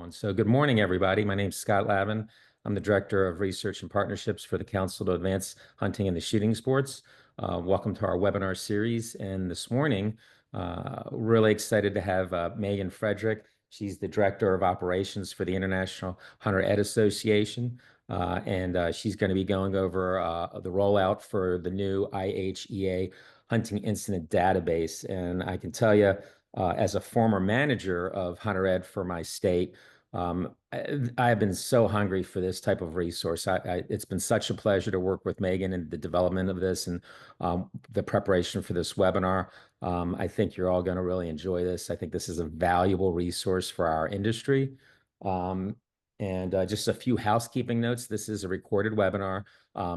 microphone. So good morning, everybody. My name is Scott Lavin. I'm the Director of Research and Partnerships for the Council to Advance Hunting and the Shooting Sports. Welcome to our webinar series. And this morning, really excited to have Megan Fedrick. She's the Director of Operations for the International Hunter Ed Association. She's going to be going over the rollout for the new IHEA hunting incident database. And I can tell you, as a former manager of Hunter Ed for my state, I have been so hungry for this type of resource. It's been such a pleasure to work with Megan in the development of this and the preparation for this webinar. I think you're all going to really enjoy this. I think this is a valuable resource for our industry. Just a few housekeeping notes. This is a recorded webinar,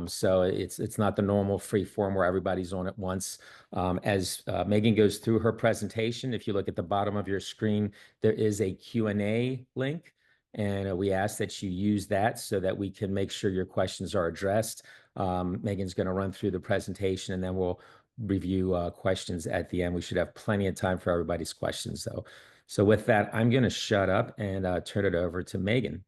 so it's not the normal free form where everybody's on at once. As Megan goes through her presentation, if you look at the bottom of your screen, there is a Q&A link, and we ask that you use that so that we can make sure your questions are addressed. Megan's going to run through the presentation, and then we'll review questions at the end. We should have plenty of time for everybody's questions, though. So with that, I'm going to shut up and turn it over to Megan.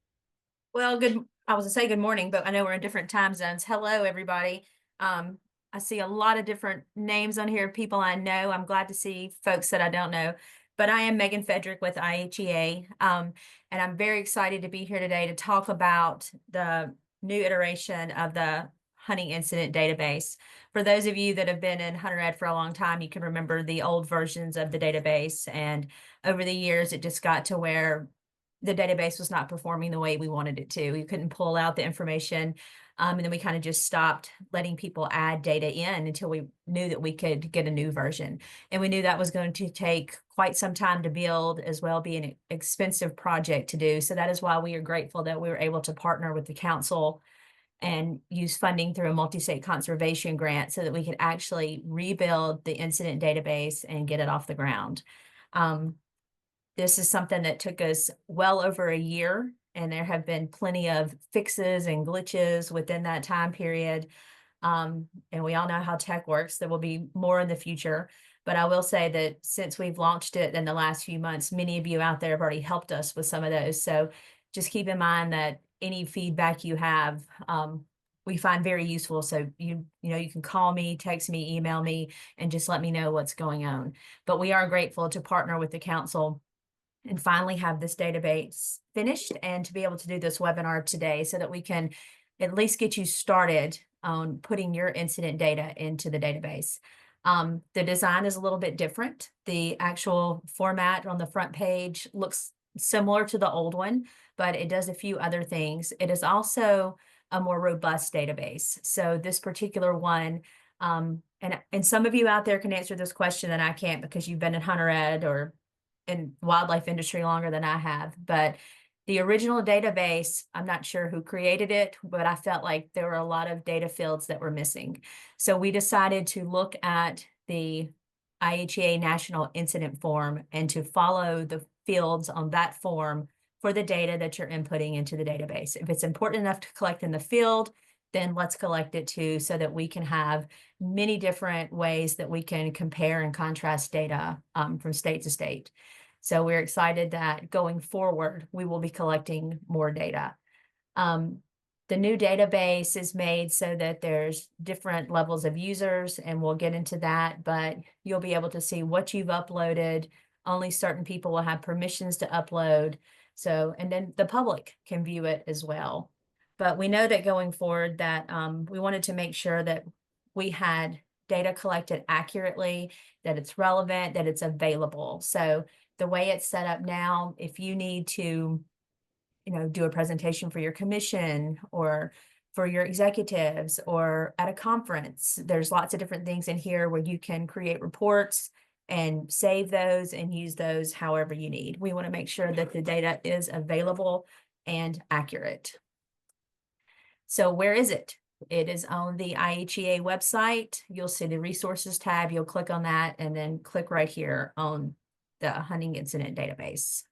Well, I was gonna say good morning, but I know we're in different time zones. Hello, everybody. I see a lot of different names on here, people I know. I'm glad to see folks that I don't know, but I am Megan Fedrick with IHEA. And I'm very excited to be here today to talk about the new iteration of the hunting incident database. For those of you that have been in Hunter Ed for a long time, you can remember the old versions of the database. And over the years, it just got to where the database was not performing the way we wanted it to. We couldn't pull out the information. And then we kind of just stopped letting people add data in until we knew that we could get a new version. And we knew that was going to take quite some time to build, as well be an expensive project to do. So that is why we are grateful that we were able to partner with the council and use funding through a Multistate Conservation Grant so that we could actually rebuild the incident database and get it off the ground. This is something that took us well over a year, and there have been plenty of fixes and glitches within that time period. And we all know how tech works. There will be more in the future. But I will say that since we've launched it in the last few months, many of you out there have already helped us with some of those. So just keep in mind that any feedback you have, we find very useful. So you can call me, text me, email me, and just let me know what's going on. But we are grateful to partner with the council and finally have this database finished and to be able to do this webinar today so that we can at least get you started on putting your incident data into the database. The design is a little bit different. The actual format on the front page looks similar to the old one, but it does a few other things. It is also a more robust database. So this particular one, and some of you out there can answer this question and I can't because you've been in Hunter Ed or in wildlife industry longer than I have, but the original database, I'm not sure who created it, but I felt like there were a lot of data fields that were missing. So we decided to look at the IHEA National Incident Form and to follow the fields on that form for the data that you're inputting into the database. If it's important enough to collect in the field, then let's collect it too, so that we can have many different ways that we can compare and contrast data from state to state. So we're excited that going forward, we will be collecting more data. The new database is made so that there's different levels of users, and we'll get into that, but you'll be able to see what you've uploaded. Only certain people will have permissions to upload. So, and then the public can view it as well. But we know that going forward that we wanted to make sure that we had data collected accurately, that it's relevant, that it's available. So the way it's set up now, if you need to, do a presentation for your commission or for your executives or at a conference, there's lots of different things in here where you can create reports and save those and use those however you need. We want to make sure that the data is available and accurate. So where is it? It is on the IHEA website. You'll see the resources tab. You'll click on that and then click right here on the hunting incident database.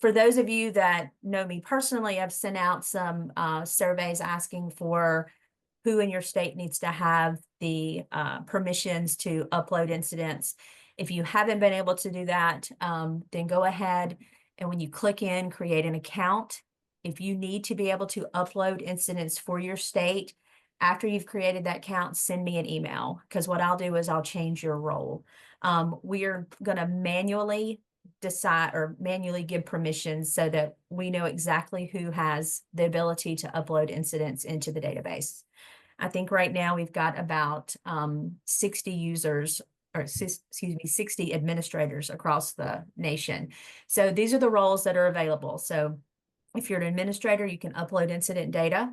For those of you that know me personally, I've sent out some surveys asking for who in your state needs to have the permissions to upload incidents. If you haven't been able to do that, then go ahead And when you click in, create an account, if you need to be able to upload incidents for your state, after you've created that account, send me an email, because what I'll do is I'll change your role. We are going to manually decide or manually give permissions so that we know exactly who has the ability to upload incidents into the database. I think right now we've got about 60 users, or excuse me, 60 administrators across the nation. So these are the roles that are available. So if you're an administrator, you can upload incident data.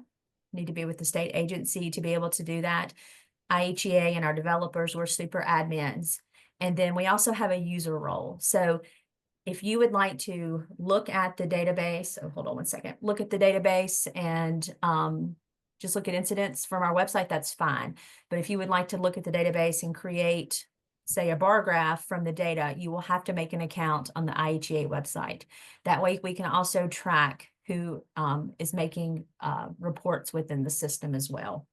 Need to be with the state agency to be able to do that. IHEA and our developers, we're super admins. And then we also have a user role. So if you would like to look at the database, oh, hold on one second, look at the database and just look at incidents from our website, that's fine. But if you would like to look at the database and create, say, a bar graph from the data, you will have to make an account on the IHEA website. That way we can also track who is making reports within the system as well.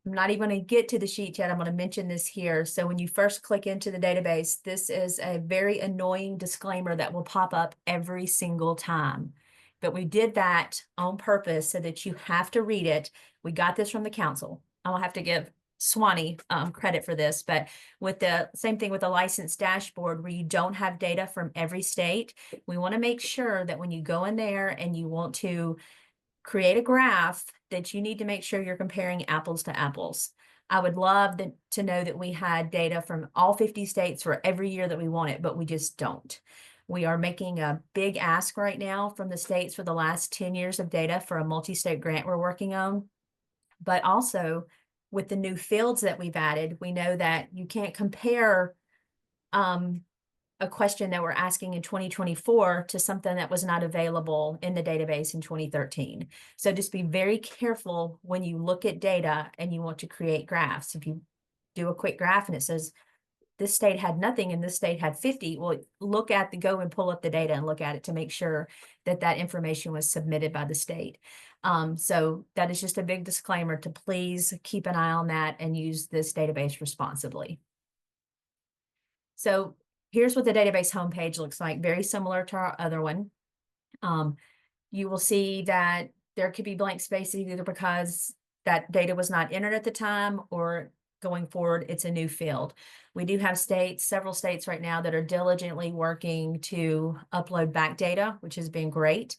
I'm not even going to get to the sheet yet. I'm going to mention this here. So when you first click into the database, this is a very annoying disclaimer that will pop up every single time. But we did that on purpose so that you have to read it. We got this from the council. I'll have to give Swanee credit for this, but with the same thing with the license dashboard where you don't have data from every state, we want to make sure that when you go in there and you want to create a graph, that you need to make sure you're comparing apples to apples. I would love to know that we had data from all 50 states for every year that we want it, but we just don't. We are making a big ask right now from the states for the last 10 years of data for a multi-state grant we're working on. But also with the new fields that we've added, we know that you can't compare a question that we're asking in 2024 to something that was not available in the database in 2013. So just be very careful when you look at data and you want to create graphs. If you do a quick graph and it says this state had nothing and this state had 50, well, go and pull up the data and look at it to make sure that that information was submitted by the state. So that is just a big disclaimer to please keep an eye on that and use this database responsibly. So here's what the database homepage looks like, very similar to our other one. You will see that there could be blank spaces either because that data was not entered at the time or going forward, it's a new field. We do have several states right now that are diligently working to upload back data, which has been great.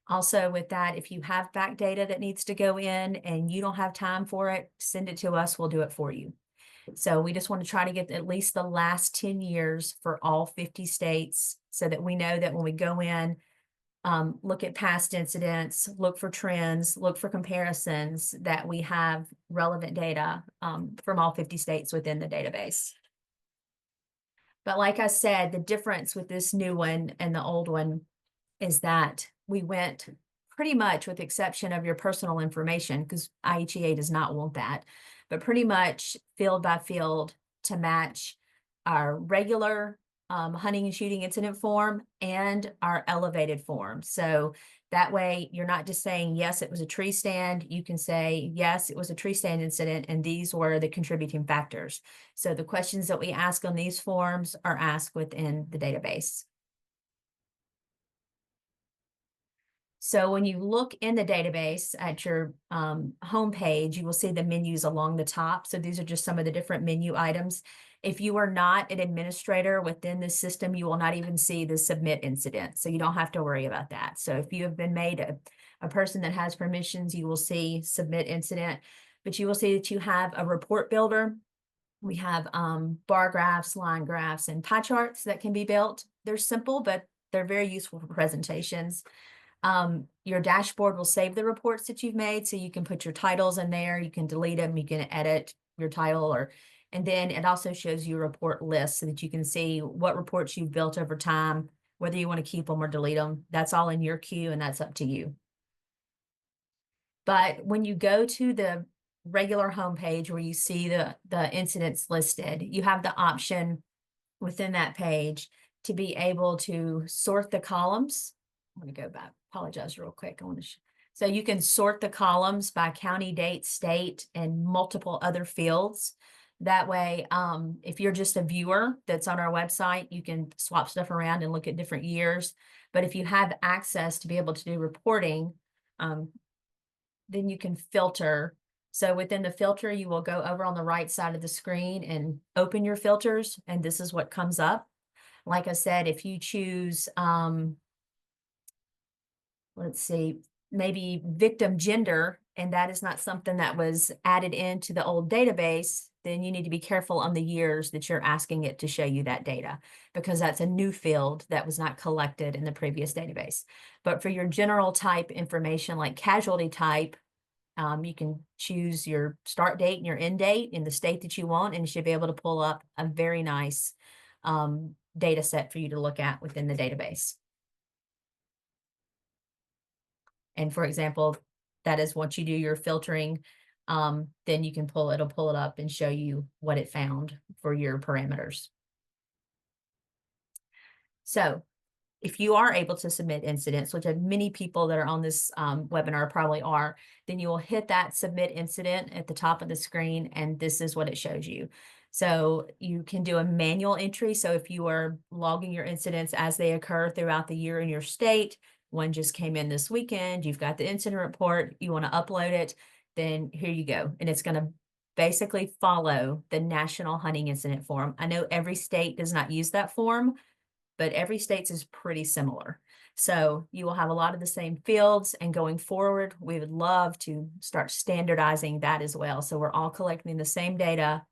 Also with that, if you have back data that needs to go in and you don't have time for it, send it to us, we'll do it for you. So we just want to try to get at least the last 10 years for all 50 states so that we know that when we go in, look at past incidents, look for trends, look for comparisons, that we have relevant data from all 50 states within the database. But like I said, the difference with this new one and the old one is that we went pretty much, with the exception of your personal information, because IHEA does not want that, but pretty much field by field to match our regular hunting and shooting incident form and our elevated form. So that way you're not just saying, yes, it was a tree stand. You can say, yes, it was a tree stand incident, and these were the contributing factors. So the questions that we ask on these forms are asked within the database. So when you look in the database at your homepage, you will see the menus along the top. So these are just some of the different menu items. If you are not an administrator within the system, you will not even see the submit incident. So you don't have to worry about that. So if you have been made a person that has permissions, you will see submit incident, but you will see that you have a report builder. We have bar graphs, line graphs, and pie charts that can be built. They're simple, but they're very useful for presentations. Your dashboard will save the reports that you've made, so you can put your titles in there, you can delete them, you can edit your title, and then it also shows you a report list so that you can see what reports you've built over time, whether you want to keep them or delete them. That's all in your queue, and that's up to you. But when you go to the regular homepage where you see the incidents listed, you have the option within that page to be able to sort the columns. I'm going to go back, apologize real quick. So you can sort the columns by county, date, state, and multiple other fields. That way, if you're just a viewer that's on our website, you can swap stuff around and look at different years. But if you have access to be able to do reporting, then you can filter. So within the filter, you will go over on the right side of the screen and open your filters, and this is what comes up. Like I said, if you choose, let's see, maybe victim gender, and that is not something that was added into the old database, then you need to be careful on the years that you're asking it to show you that data, because that's a new field that was not collected in the previous database. But for your general type information, like casualty type, you can choose your start date and your end date in the state that you want, and you should be able to pull up a very nice data set for you to look at within the database. And for example, that is once you do your filtering, then you can it'll pull it up and show you what it found for your parameters. So if you are able to submit incidents, which many people that are on this webinar probably are, then you will hit that submit incident at the top of the screen, and this is what it shows you. So you can do a manual entry. So if you are logging your incidents as they occur throughout the year in your state, one just came in this weekend, you've got the incident report, you want to upload it, then here you go. And it's going to basically follow the National Hunting Incident Form. I know every state does not use that form, but every state's is pretty similar. So you will have a lot of the same fields, and going forward, we would love to start standardizing that as well. So we're all collecting the same data,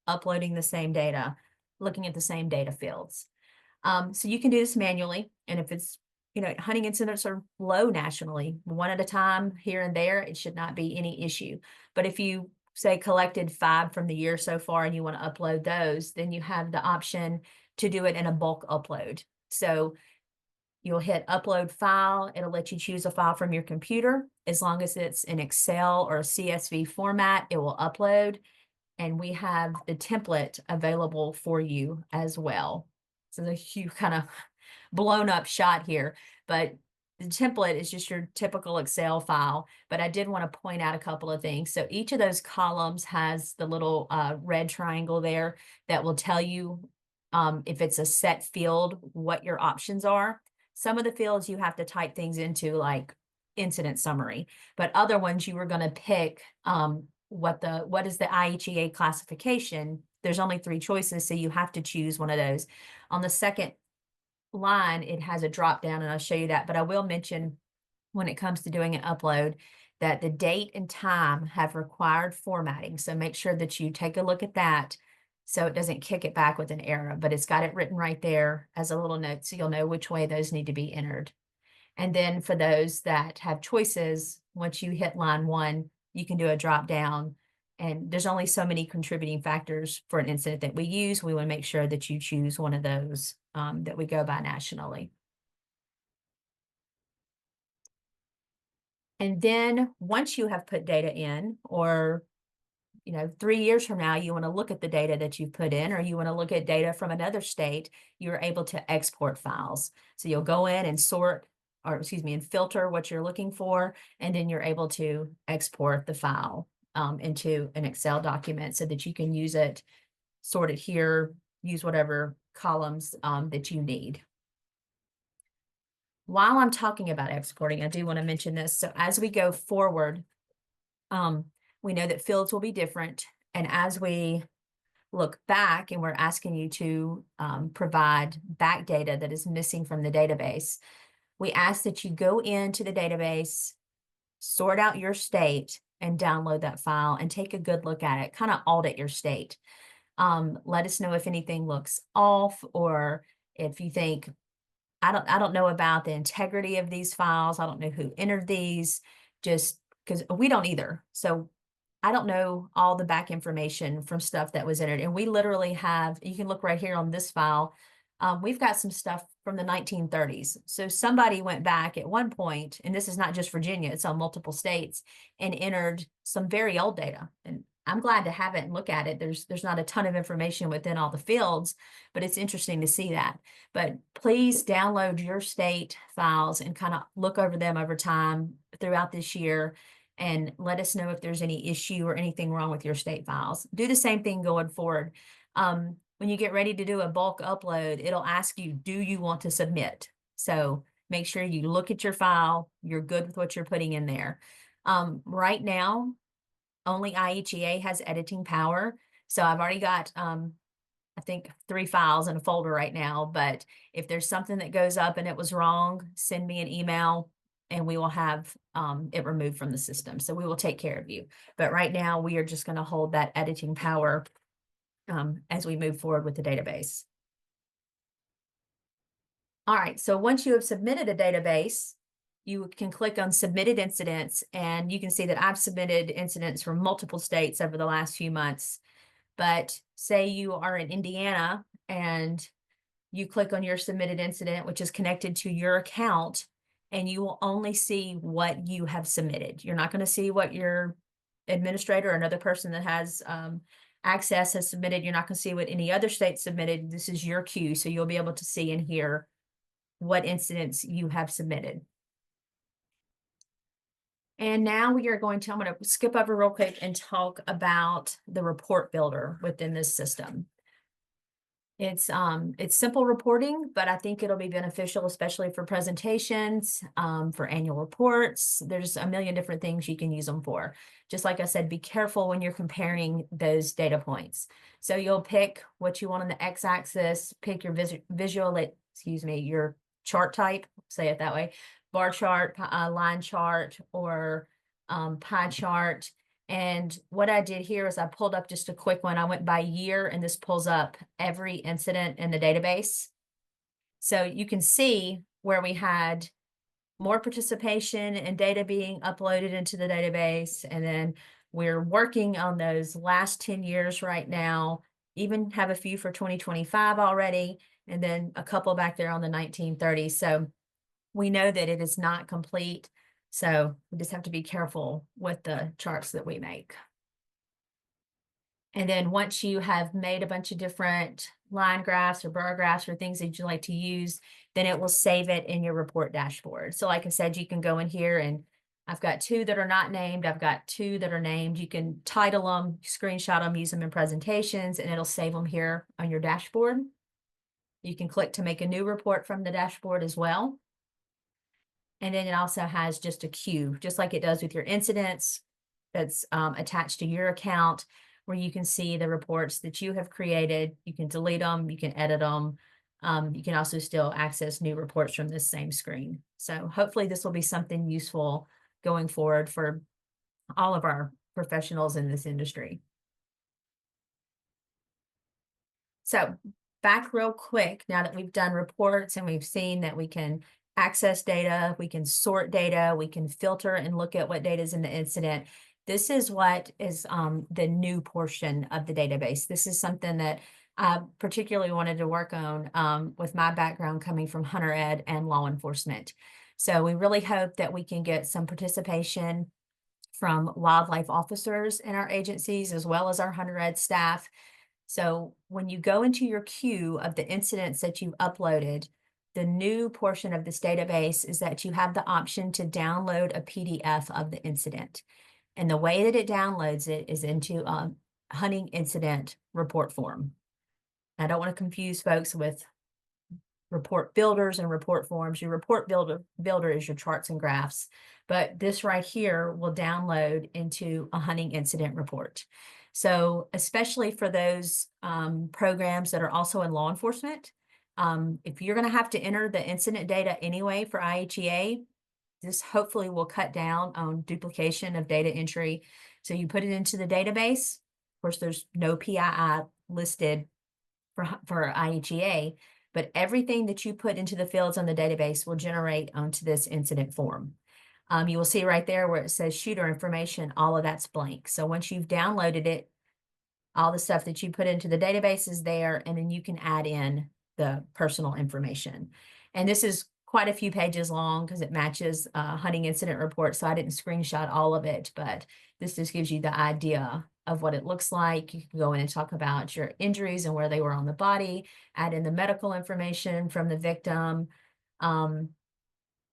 uploading the same data, looking at the same data fields. So you can do this manually. And if it's, hunting incidents are low nationally, one at a time here and there, it should not be any issue. But if you say collected 5 from the year so far and you want to upload those, then you have the option to do it in a bulk upload. So you'll hit upload file. It'll let you choose a file from your computer. As long as it's in Excel or a CSV format, it will upload. And we have the template available for you as well. So the huge kind of blown up shot here, but the template is just your typical Excel file. But I did want to point out a couple of things. So each of those columns has the little red triangle there that will tell you if it's a set field, what your options are. Some of the fields you have to type things into, like incident summary, but other ones you were going to pick what is the IHEA classification. There's only 3 choices, so you have to choose one of those. On the second line, it has a drop down, and I'll show you that, but I will mention when it comes to doing an upload that the date and time have required formatting. So make sure that you take a look at that so it doesn't kick it back with an error, but it's got it written right there as a little note, so you'll know which way those need to be entered. And then for those that have choices, once you hit line 1, you can do a drop down, and there's only so many contributing factors for an incident that we use. We want to make sure that you choose one of those that we go by nationally. And then once you have put data in, or 3 years from now, you want to look at the data that you've put in, or you want to look at data from another state, you're able to export files. So you'll go in and and filter what you're looking for, and then you're able to export the file into an Excel document so that you can use it, sort it here, use whatever columns that you need. While I'm talking about exporting, I do want to mention this. So as we go forward, we know that fields will be different. And as we look back and we're asking you to provide back data that is missing from the database, we ask that you go into the database, sort out your state, and download that file and take a good look at it, kind of audit your state. Let us know if anything looks off, or if you think, I don't know about the integrity of these files. I don't know who entered these, just because we don't either. So I don't know all the back information from stuff that was entered. And we literally have, you can look right here on this file. We've got some stuff from the 1930s. So somebody went back at one point, and this is not just Virginia, it's on multiple states, and entered some very old data. And I'm glad to have it and look at it. There's not a ton of information within all the fields, but it's interesting to see that. But please download your state files and kind of look over them over time throughout this year. and let us know if there's any issue or anything wrong with your state files. Do the same thing going forward. When you get ready to do a bulk upload, it'll ask you, do you want to submit? So make sure you look at your file, you're good with what you're putting in there. Right now, only IHEA has editing power. So I've already got, I think 3 files in a folder right now, but if there's something that goes up and it was wrong, send me an email and we will have it removed from the system. So we will take care of you. But right now we are just going to hold that editing power as we move forward with the database. All right, so once you have submitted a database, you can click on submitted incidents, and you can see that I've submitted incidents from multiple states over the last few months. But say you are in Indiana and you click on your submitted incident, which is connected to your account, and you will only see what you have submitted. You're not going to see what your administrator or another person that has access has submitted. You're not going to see what any other state submitted. This is your queue, so you'll be able to see and hear what incidents you have submitted. And now we are I'm going to skip over real quick and talk about the report builder within this system. It's simple reporting, but I think it'll be beneficial, especially for presentations, for annual reports. There's a million different things you can use them for. Just like I said, be careful when you're comparing those data points. So you'll pick what you want on the x-axis, pick your your chart type, say it that way, bar chart, line chart, or pie chart. And what I did here is I pulled up just a quick one. I went by year, and this pulls up every incident in the database. So you can see where we had more participation and data being uploaded into the database. And then we're working on those last 10 years right now, even have a few for 2025 already, and then a couple back there on the 1930s. So we know that it is not complete. So we just have to be careful with the charts that we make. And then once you have made a bunch of different line graphs or bar graphs or things that you like to use, then it will save it in your report dashboard. So like I said, you can go in here, and I've got 2 that are not named. I've got 2 that are named. You can title them, screenshot them, use them in presentations, and it'll save them here on your dashboard. You can click to make a new report from the dashboard as well. And then it also has just a queue, just like it does with your incidents, that's attached to your account, where you can see the reports that you have created. You can delete them, you can edit them. You can also still access new reports from this same screen. So hopefully this will be something useful going forward for all of our professionals in this industry. So back real quick, now that we've done reports and we've seen that we can access data, we can sort data, we can filter and look at what data is in the incident. This is what is the new portion of the database. This is something that I particularly wanted to work on with my background coming from hunter ed and law enforcement. So we really hope that we can get some participation from wildlife officers in our agencies, as well as our hunter ed staff. So when you go into your queue of the incidents that you've uploaded, the new portion of this database is that you have the option to download a PDF of the incident. And the way that it downloads it is into a hunting incident report form. I don't want to confuse folks with report builders and report forms. Your report builder is your charts and graphs, but this right here will download into a hunting incident report. So especially for those programs that are also in law enforcement, if you're going to have to enter the incident data anyway for IHEA, this hopefully will cut down on duplication of data entry. So you put it into the database. Of course, there's no PII listed for IHEA, but everything that you put into the fields on the database will generate onto this incident form. You will see right there where it says shooter information, all of that's blank. So once you've downloaded it, all the stuff that you put into the database is there, and then you can add in the personal information. And this is quite a few pages long because it matches a hunting incident report. So I didn't screenshot all of it, but this just gives you the idea of what it looks like. You can go in and talk about your injuries and where they were on the body, add in the medical information from the victim.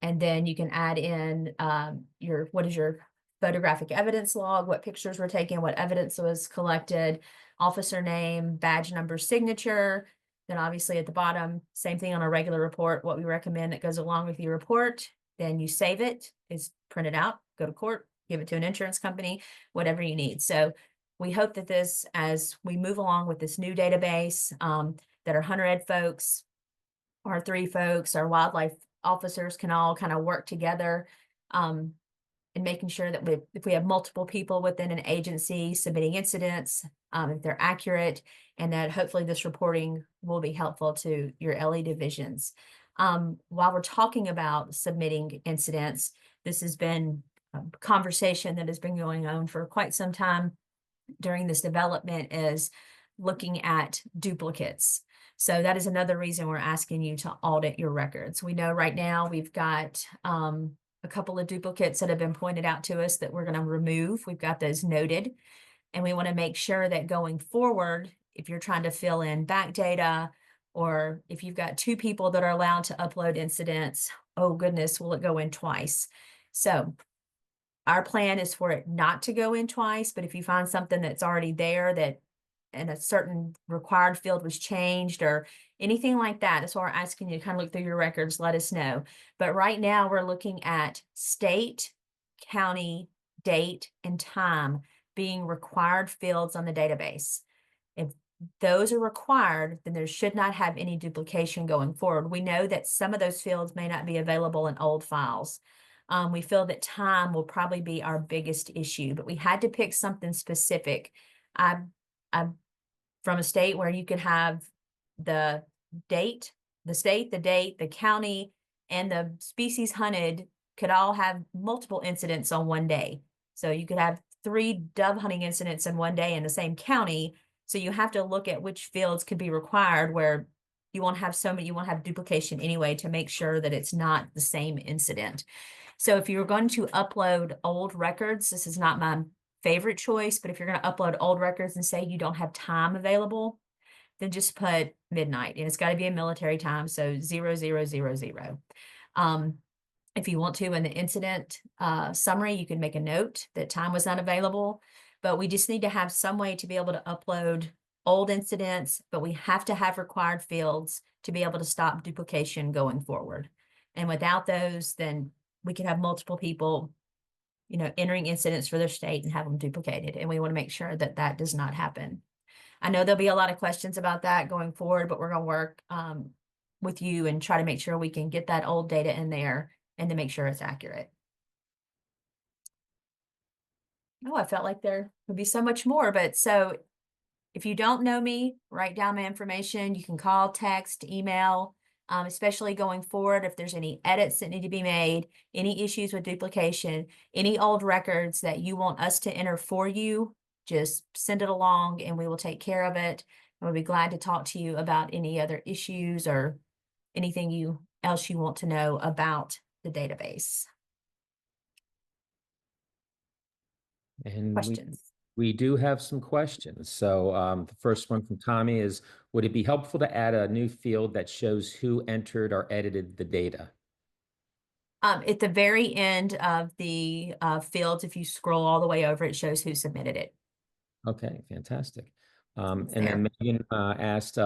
And then you can add in what is your photographic evidence log, what pictures were taken, what evidence was collected, officer name, badge number, signature. Then obviously at the bottom, same thing on a regular report, what we recommend that goes along with your report. Then you save it, it's printed out, go to court, give it to an insurance company, whatever you need. So we hope that this, as we move along with this new database, that our hunter ed folks, our 3 folks, our wildlife officers can all kind of work together, and making sure that if we have multiple people within an agency submitting incidents, if they're accurate, and that hopefully this reporting will be helpful to your LE divisions. While we're talking about submitting incidents, this has been a conversation that has been going on for quite some time during this development, is looking at duplicates. So that is another reason we're asking you to audit your records. We know right now we've got a couple of duplicates that have been pointed out to us that we're going to remove. We've got those noted, and we want to make sure that going forward, if you're trying to fill in back data, or if you've got 2 people that are allowed to upload incidents, oh goodness, will it go in twice? So our plan is for it not to go in twice, but if you find something that's already there that and a certain required field was changed or anything like that, that's why we're asking you to kind of look through your records, let us know. But right now we're looking at state, county, date, and time being required fields on the database. If those are required, then there should not have any duplication going forward. We know that some of those fields may not be available in old files. We feel that time will probably be our biggest issue, but we had to pick something specific. I'm from a state where you could have the date, the state, the date, the county, and the species hunted could all have multiple incidents on one day. So you could have 3 dove hunting incidents in one day in the same county. So you have to look at which fields could be required, where you won't have so many, you won't have duplication anyway, to make sure that it's not the same incident. So if you're going to upload old records, this is not my favorite choice, but if you're going to upload old records and say you don't have time available, then just put midnight, and it's got to be a military time, so 0000. If you want to, in the incident summary, you can make a note that time was not available, but we just need to have some way to be able to upload old incidents, but we have to have required fields to be able to stop duplication going forward. And without those, then we can have multiple people, entering incidents for their state and have them duplicated. And we want to make sure that that does not happen. I know there'll be a lot of questions about that going forward, but we're going to work with you and try to make sure we can get that old data in there and to make sure it's accurate. Oh, I felt like there would be so much more, but so if you don't know me, write down my information. You can call, text, email. Especially going forward, if there's any edits that need to be made, any issues with duplication, any old records that you want us to enter for you, just send it along and we will take care of it. And we'll be glad to talk to you about any other issues or anything else you want to know about the database. And Questions? we do have some questions. So the first one from Tommy is, would it be helpful to add a new field that shows who entered or edited the data? At the very end of the fields, if you scroll all the way over, it shows who submitted it. Okay, fantastic. It's And then there. Megan asked,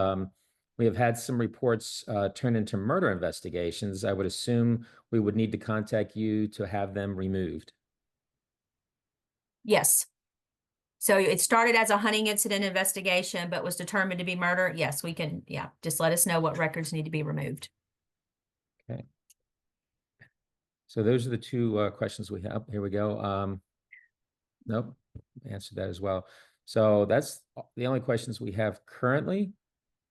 we have had some reports turn into murder investigations. I would assume we would need to contact you to have them removed. Yes. So it started as a hunting incident investigation, but was determined to be murder. Yes, we can. Yeah, just let us know what records need to be removed. Okay. So those are the 2 questions we have. Here we go. Nope, answered that as well. So that's the only questions we have currently.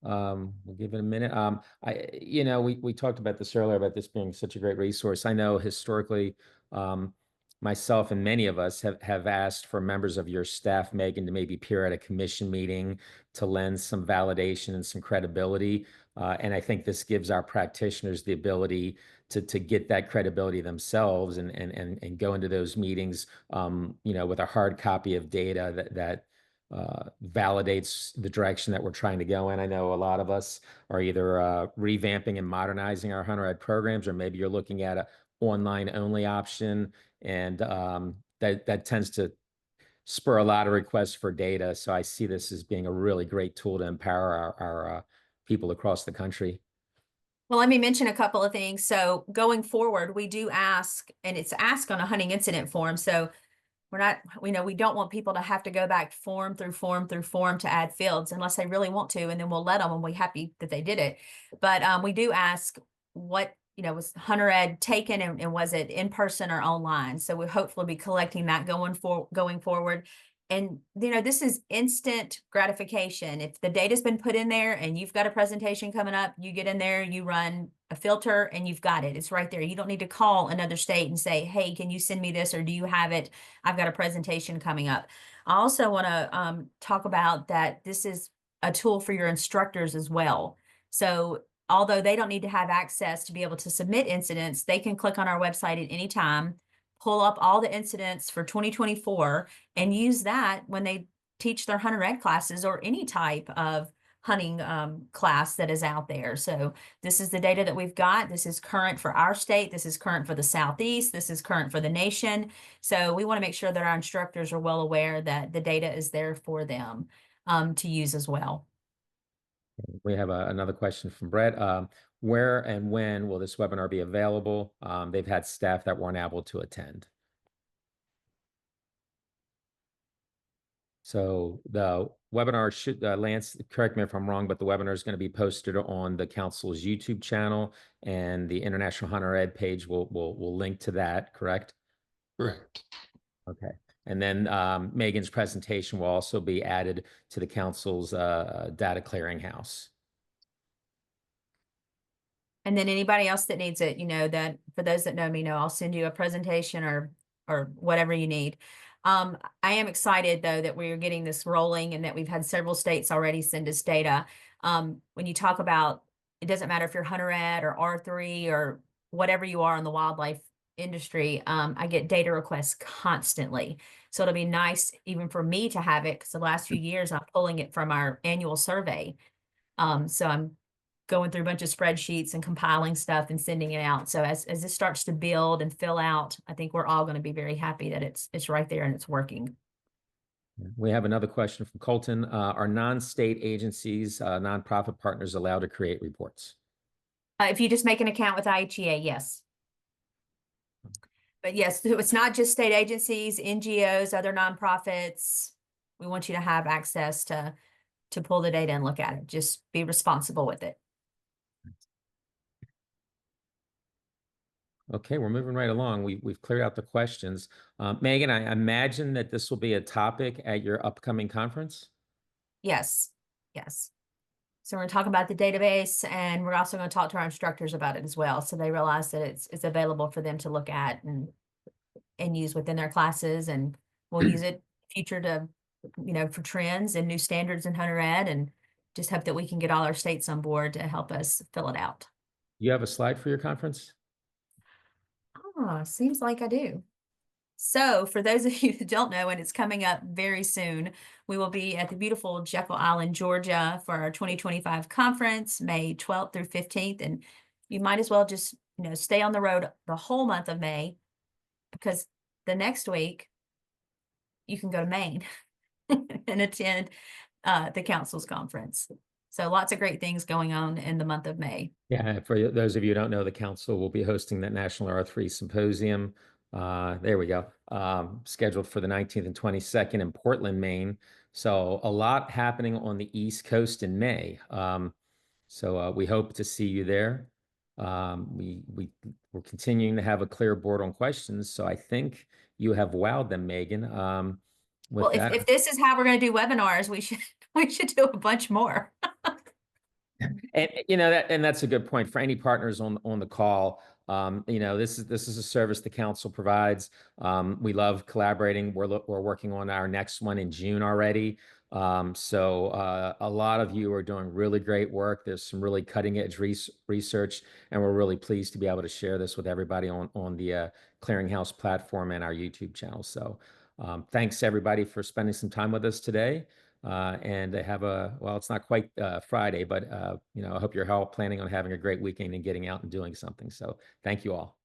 We'll give it a minute. We talked about this earlier, about this being such a great resource. I know historically, myself and many of us have asked for members of your staff, Megan, to maybe appear at a commission meeting to lend some validation and some credibility. And I think this gives our practitioners the ability to get that credibility themselves and go into those meetings, with a hard copy of data that validates the direction that we're trying to go in. I know a lot of us are either revamping and modernizing our hunter ed programs, or maybe you're looking at an online only option. And that tends to spur a lot of requests for data. So I see this as being a really great tool to empower our people across the country. Well, let me mention a couple of things. So going forward, we do ask, and it's asked on a hunting incident form. So we don't want people to have to go back form through form through form to add fields unless they really want to, and then we'll let them and we're happy that they did it. But we do ask what, was hunter ed taken, and was it in person or online? So we hopefully be collecting that going forward. And this is instant gratification. If the data's been put in there and you've got a presentation coming up, you get in there, you run a filter, and you've got it. It's right there. You don't need to call another state and say, hey, can you send me this, or do you have it? I've got a presentation coming up. I also want to talk about that this is a tool for your instructors as well. So although they don't need to have access to be able to submit incidents, they can click on our website at any time, pull up all the incidents for 2024, and use that when they teach their hunter ed classes or any type of hunting class that is out there. So this is the data that we've got. This is current for our state. This is current for the Southeast. This is current for the nation. So we want to make sure that our instructors are well aware that the data is there for them to use as well. We have another question from Brett. Where and when will this webinar be available? They've had staff that weren't able to attend. So the webinar should, Lance, correct me if I'm wrong, but the webinar is going to be posted on the council's YouTube channel, and the International Hunter Ed page will link to that, correct? Correct. Okay. And then Megan's presentation will also be added to the council's data clearinghouse. And then anybody else that needs it, that for those that know me know, I'll send you a presentation or whatever you need. I am excited though that we are getting this rolling and that we've had several states already send us data. When you talk about, it doesn't matter if you're hunter ed or R3 or whatever you are in the wildlife industry, I get data requests constantly. So it'll be nice even for me to have it, because the last few years I'm pulling it from our annual survey. So I'm going through a bunch of spreadsheets and compiling stuff and sending it out. So as this starts to build and fill out, I think we're all going to be very happy that it's right there and it's working. We have another question from Colton. Are non-state agencies, nonprofit partners allowed to create reports? If you just make an account with IHEA, yes. But yes, it's not just state agencies, NGOs, other nonprofits. We want you to have access to pull the data and look at it. Just be responsible with it. Okay, we're moving right along. We've cleared out the questions. Megan, I imagine that this will be a topic at your upcoming conference? Yes, yes. So we're going to talk about the database, and we're also going to talk to our instructors about it as well, so they realize that it's available for them to look at and use within their classes, and we'll use it future to, for trends and new standards in hunter ed, and just hope that we can get all our states on board to help us fill it out. You have a slide for your conference? Seems like I do. So for those of you who don't know, and it's coming up very soon, we will be at the beautiful Jekyll Island, Georgia for our 2025 conference, May 12th through 15th. And you might as well just, stay on the road the whole month of May, because the next week you can go to Maine and attend the council's conference. So lots of great things going on in the month of May. Yeah, for those of you who don't know, the council will be hosting that National R3 Symposium. There we go. Scheduled for the 19th and 22nd in Portland, Maine. So a lot happening on the East Coast in May. So we hope to see you there. We're continuing to have a clear board on questions. So I think you have wowed them, Megan. Well, if this is how we're going to do webinars, we should do a bunch more. And that's a good point for any partners on the call. This is a service the council provides. We love collaborating. We're working on our next one in June already. So a lot of you are doing really great work. There's some really cutting edge research, and we're really pleased to be able to share this with everybody on the Clearinghouse platform and our YouTube channel. So thanks everybody for spending some time with us today. And have well, it's not quite Friday, but I hope you're all planning on having a great weekend and getting out and doing something. So thank you all.